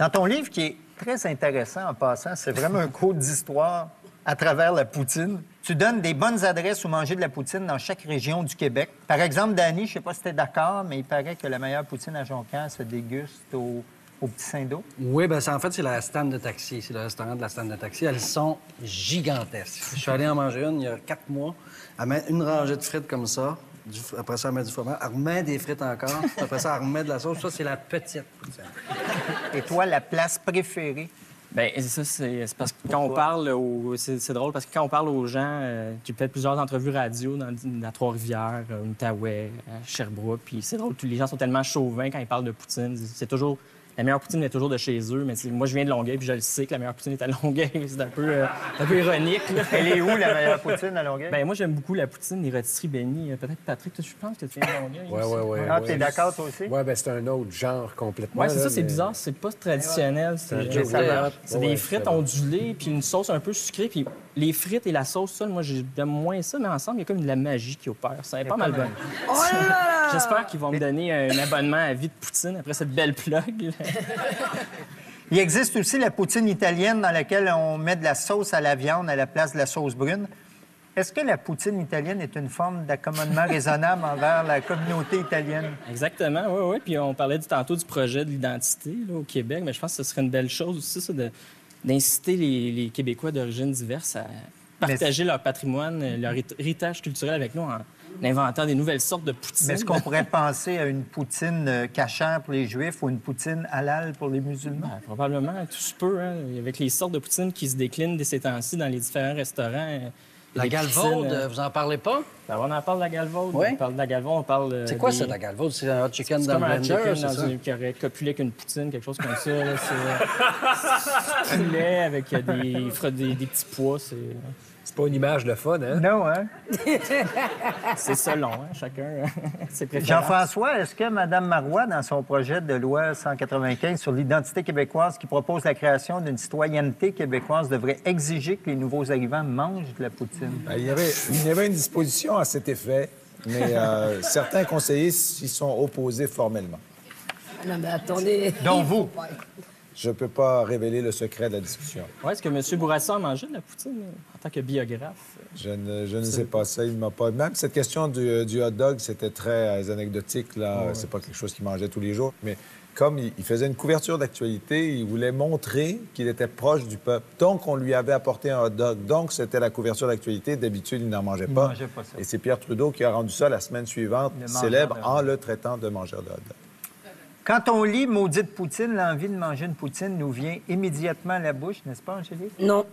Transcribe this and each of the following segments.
Dans ton livre, qui est très intéressant en passant, c'est vraiment un cours d'histoire à travers la poutine. Tu donnes des bonnes adresses où manger de la poutine dans chaque région du Québec. Par exemple, Danny, je ne sais pas si tu es d'accord, mais il paraît que la meilleure poutine à Jonquière se déguste au Petit Saint-Do. Oui, bien, en fait, c'est la stand de taxi. C'est le restaurant de la stand de taxi. Elles sont gigantesques. Je suis allé en manger une il y a 4 mois. Elle met une rangée de frites comme ça. Après ça, elle met du fromage. Elle remet des frites encore. Après ça, elle remet de la sauce. Ça, c'est la petite poutine. Et toi, la place préférée? Bien, ça, c'est parce que quand on parle c'est drôle parce que quand on parle aux gens, j'ai fait plusieurs entrevues radio dans Trois-Rivières, en Outaouais, à Sherbrooke, puis c'est drôle, tous les gens sont tellement chauvins quand ils parlent de poutine. C'est toujours... La meilleure poutine est toujours de chez eux, mais moi, je viens de Longueuil, puis je le sais que la meilleure poutine est à Longueuil. C'est un peu ironique, là. Elle est où, la meilleure poutine à Longueuil? Bien, moi, j'aime beaucoup la poutine des rôtisseries Benny. Peut-être, Patrick, je pense que tu viens de Longueuil. Oui. Ah, t'es d'accord, toi aussi? Oui, bien, c'est un autre genre complètement. Oui, c'est ça, là, c'est bizarre. C'est pas traditionnel. C'est des frites ondulées, puis une sauce un peu sucrée. Puis les frites et la sauce, ça, moi, j'aime moins ça, mais ensemble, il y a comme de la magie qui opère. Ça est pas mal bon. Oh là là! J'espère qu'ils vont me donner un abonnement à vie de poutine après cette belle plug. Il existe aussi la poutine italienne dans laquelle on met de la sauce à la viande à la place de la sauce brune. Est-ce que la poutine italienne est une forme d'accommodement raisonnable envers la communauté italienne? Exactement, oui. Puis on parlait tantôt du projet de l'identité là, au Québec, mais je pense que ce serait une belle chose aussi, ça, d'inciter les Québécois d'origine diverse à partager leur patrimoine, leur héritage culturel avec nous en inventant des nouvelles sortes de poutines. Mais est-ce qu'on pourrait penser à une poutine cachère pour les Juifs ou une poutine halal pour les musulmans? Ben, probablement, tout se peut. Hein, avec les sortes de poutines qui se déclinent dès ces temps-ci dans les différents restaurants. La galvaude, vous en parlez pas? Ben, on en parle de la galvaude. Oui? On parle de la galvaude, on parle... C'est quoi ça, la galvaude? C'est un hot chicken dans le blender, c'est ça? Qui aurait copulé avec une poutine, quelque chose comme ça. Là, c'est poulet avec des petits pois. C'est pas une image de fun, hein? Non, hein? C'est selon, hein? Chacun ses préférences. Jean-François, est-ce que Mme Marois, dans son projet de loi 195 sur l'identité québécoise qui propose la création d'une citoyenneté québécoise, devrait exiger que les nouveaux arrivants mangent de la poutine? Ben, il y avait une disposition à cet effet, mais certains conseillers s'y sont opposés formellement. Non, mais attendez. Dont vous? Je ne peux pas révéler le secret de la discussion. Ouais, est-ce que M. Bourassa a mangé de la poutine en tant que biographe? Je ne sais pas ça. Il m'a pas... Même cette question du hot dog, c'était très anecdotique. Là. C'est pas quelque chose qu'il mangeait tous les jours. Mais comme il faisait une couverture d'actualité, il voulait montrer qu'il était proche du peuple. Donc, on lui avait apporté un hot dog. Donc, c'était la couverture d'actualité. D'habitude, il n'en mangeait pas. mangeait pas ça. Et c'est Pierre Trudeau qui a rendu ça la semaine suivante célèbre en le traitant de mangeur de hot dog. Quand on lit « Maudite poutine », l'envie de manger une poutine nous vient immédiatement à la bouche, n'est-ce pas, Angélique? Non.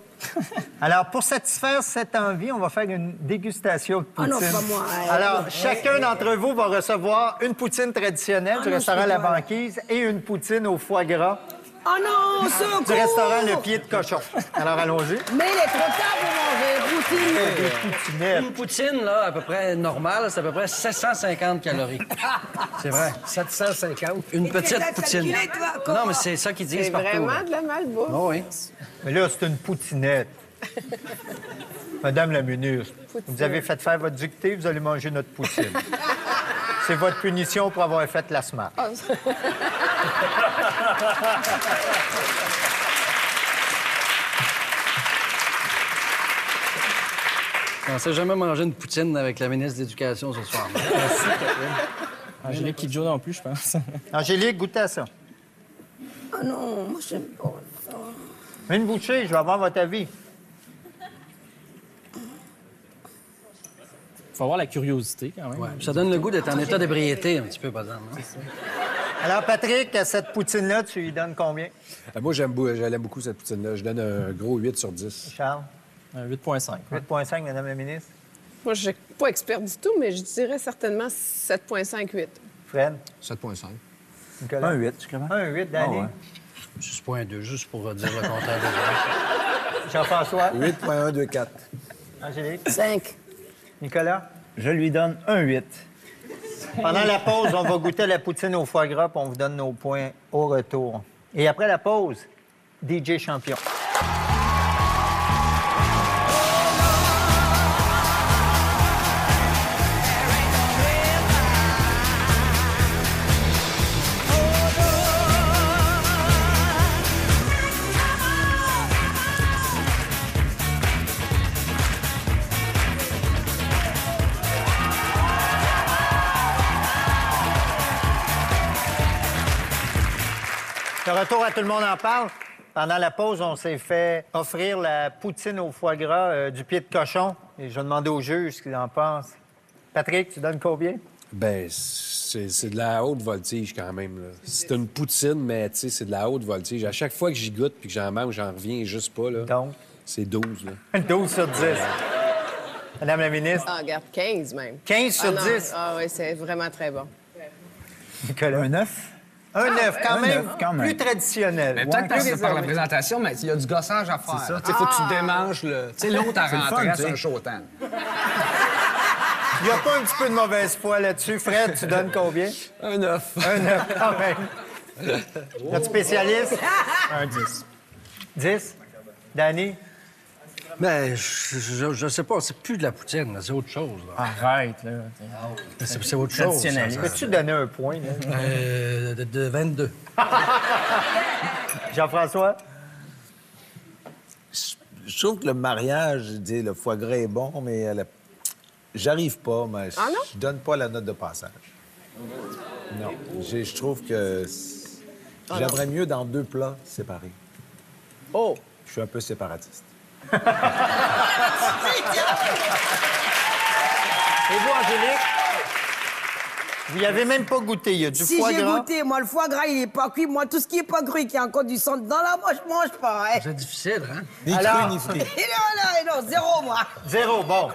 Alors, pour satisfaire cette envie, on va faire une dégustation de Ah poutine. non, pas moi. Alors, chacun d'entre vous va recevoir une poutine traditionnelle du non, restaurant je La peux pas. Banquise et une poutine au foie gras Oh non, secours! du restaurant Le Pied de Cochon. Alors, allons-y. Mais il est trop tard pour manger poutine. Des poutinettes. Une poutine, là, à peu près normale, c'est à peu près 750 calories. C'est vrai. 750. Une petite t'as poutine. calculé, toi, comment? Non, mais c'est ça qu'ils disent C'est partout. vraiment là. de la malbouffe. Oh, oui. Mais là, c'est une poutinette. Madame la ministre, vous avez fait faire votre dictée, vous allez manger notre poutine. C'est votre punition pour avoir fait la SMART. On s'est jamais mangé une poutine avec la ministre de l'Éducation ce soir. Angélique Kidjo non plus, je pense. Angélique, goûtez à ça. Oh non, moi, j'aime pas ça. Une bouchée, je vais avoir votre avis. Faut avoir la curiosité, quand même. Ouais. Ça donne le goût d'être en état d'ébriété un petit peu, par exemple. Hein? Alors, Patrick, à cette poutine-là, tu lui donnes combien? Moi, j'aime beaucoup cette poutine-là. Je donne un gros 8 sur 10. Charles? 8,5. 8,5, Madame la ministre. Moi, je suis pas expert du tout, mais je dirais certainement 7,58. Fred? 7,5. Nicolas? Un 8, je crois. Un 8, Danny? 6,2, juste pour dire le contraire de Jean-François? 8,124. Angélique? 5. Nicolas? Je lui donne un 8. Pendant la pause, on va goûter la poutine au foie gras, puis on vous donne nos points au retour. Et après la pause, DJ Champion. De retour à Tout le monde en parle. Pendant la pause, on s'est fait offrir la poutine au foie gras du pied de cochon. Et je vais demander au juge ce qu'il en pense. Patrick, tu donnes combien? Ben, c'est de la haute voltige quand même. Là. C'est une poutine, mais tu sais, c'est de la haute voltige. À chaque fois que j'y goûte puis que j'en mange, j'en reviens juste pas. Là. Donc? C'est 12. Là. 12 sur 10. Madame la ministre? Ah, regarde, 15 même. 15 sur 10? Ah oui, c'est vraiment très bon. Nicolas? Un 9. Un 9, quand un même. neuf, quand même. Plus traditionnel. Mais peut-être parce que c'est par la réservé. présentation, mais il y a du gossage à faire. C'est ça. Il faut que tu démanges le. Tu sais, l'autre à C'est le fun, rentrer, tu c'est sais. un showtime. Il n'y a pas un petit peu de mauvaise foi là-dessus. Fred, tu donnes combien? Un 9. Un 9, quand même. Notre spécialiste? Un 10. 10? Danny? Ben, je sais pas, c'est plus de la poutine, là, c'est autre chose. Là. Arrête, là. C'est autre chose. Traditionnaliste. Peux-tu donner un point? Là? De 22. Jean-François? Je trouve que le mariage, je dis, le foie gras est bon, mais j'arrive pas, mais Ah non? je donne pas la note de passage. Non. Je trouve que j'aimerais mieux dans 2 plats séparés. Oh! Je suis un peu séparatiste. Et vous, Angélique? Vous n'y avez même pas goûté. Il y a du Si foie j'ai gras. goûté, moi, le foie gras, il est pas cuit. Moi, tout ce qui est pas cuit, qui a encore du sang dedans, là, moi, je mange pas. Hein. C'est difficile, hein? Ni Alors? cru, ni frit. Et non, non, zéro, moi. 0, bon.